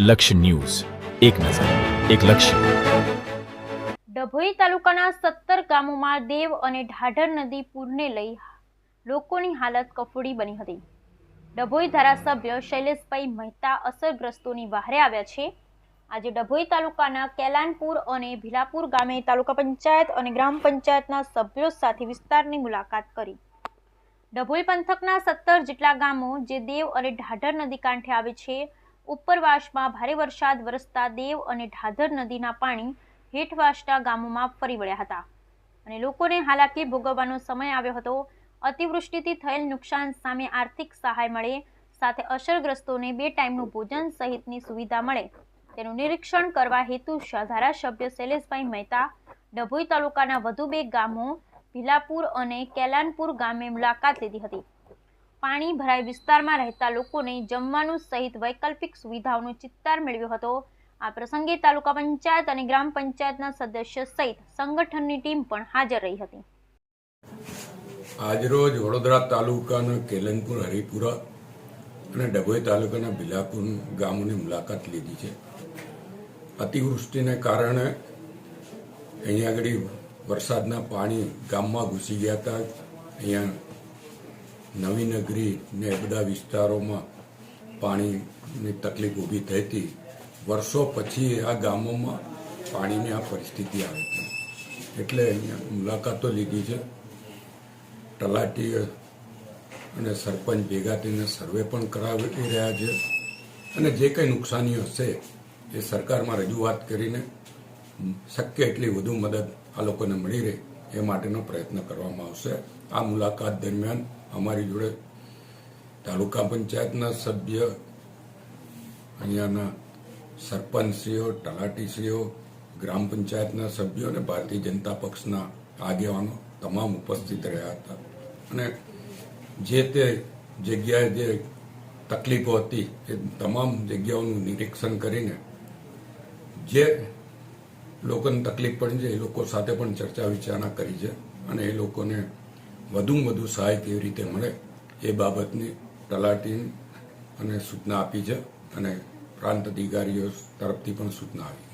લક્ષ્ય ન્યૂઝ, એક નજર, એક લક્ષ્ય. ડભોઈ તાલુકાના 17 ગામોમાં દેવ અને ઢાઢર નદી પૂરને લઈ લોકોની હાલત કફોડી બની હતી. ડભોઈ ધારાસભ્ય શૈલેષભાઈ મહેતા અસરગ્રસ્તોની વહારે આવ્યા છે. આજે ડભોઈ તાલુકાના કેલાનપુર અને ભીલાપુર ગામે તાલુકા પંચાયત અને ગ્રામ પંચાયતના સભ્યો સાથે વિસ્તારની મુલાકાત કરી. ડભોઈ પંથકના 17 જેટલા ગામો જે દેવ અને ઢાઢર નદી કાંઠે આવે છે. ઉપરવાસમાં ભારે વરસાદ વરસતા દેવ અને ઢાઢર નદીના પાણી હેઠવાસના ગામોમાં ફરી વળ્યા હતા અને લોકોને હાલાકી ભોગવવાનો સમય આવ્યો હતો. અતિવૃષ્ટિથી થયેલ નુકસાન સામે આર્થિક સહાય મળે, સાથે અસરગ્રસ્તોને 2 ટાઈમનું ભોજન સહિતની સુવિધા મળે તેનું નિરીક્ષણ કરવા હેતુ ધારાસભ્ય શૈલેષભાઈ મહેતા ડભોઈ તાલુકાના વધુ 2 ગામો ભીલાપુર અને કેલાનપુર ગામે મુલાકાત લીધી હતી. પાણી ભરાય વિસ્તારમાં રહેતા લોકોને જમવાનું સહિત વૈકલ્પિક સુવિધાઓનો ચિત્તાર મેળવ્યો હતો. આ પ્રસંગે તાલુકા પંચાયત અને ગ્રામ પંચાયતના સદસ્ય સહિત સંગઠનની ટીમ પણ હાજર રહી હતી. આજરોજ વડોદરા તાલુકાના કેલનપુર, હરિપુરા અને ડભોઈ તાલુકાના ભીલાપુર ગામોની મુલાકાત લીધી છે. અતિવૃષ્ટિને કારણે અહીંયા આગળ વરસાદના પાણી ગામમાં ઘૂસી ગયા હતા. અહીંયા નવી નગરી ને બધા વિસ્તારોમાં પાણીની તકલીફ ઊભી થઈ હતી. વર્ષો પછી આ ગામોમાં પાણીની આ પરિસ્થિતિ આવી હતી, એટલે અહીંયા મુલાકાતો લીધી છે. તલાટી અને સરપંચ ભેગા થઈને સર્વે પણ કરાવી રહ્યા છે અને જે કંઈ નુકસાની હશે એ સરકારમાં રજૂઆત કરીને શક્ય એટલી વધુ મદદ આ લોકોને મળી રહે એ માટેનો પ્રયત્ન કરવામાં આવશે. આ મુલાકાત દરમિયાન અમારી જોડે તાલુકા પંચાયતના સભ્ય, અહીંયાના સરપંચશ્રીઓ, તલાટીશ્રીઓ, ગ્રામ પંચાયતના સભ્યો અને ભારતીય જનતા પક્ષના આગેવાનો તમામ ઉપસ્થિત રહ્યા હતા અને જે તે જગ્યાએ જે તકલીફો હતી એ તમામ જગ્યાઓનું નિરીક્ષણ કરીને જે લોકોને તકલીફ પડી છે એ લોકો સાથે પણ ચર્ચા વિચારણા કરી છે અને એ લોકોને વધુમાં વધુ સહાય કેવી રીતે મળે એ બાબતની તલાટી અને સૂચના આપી છે અને પ્રાંત અધિકારીઓ તરફથી પણ સૂચના આવી.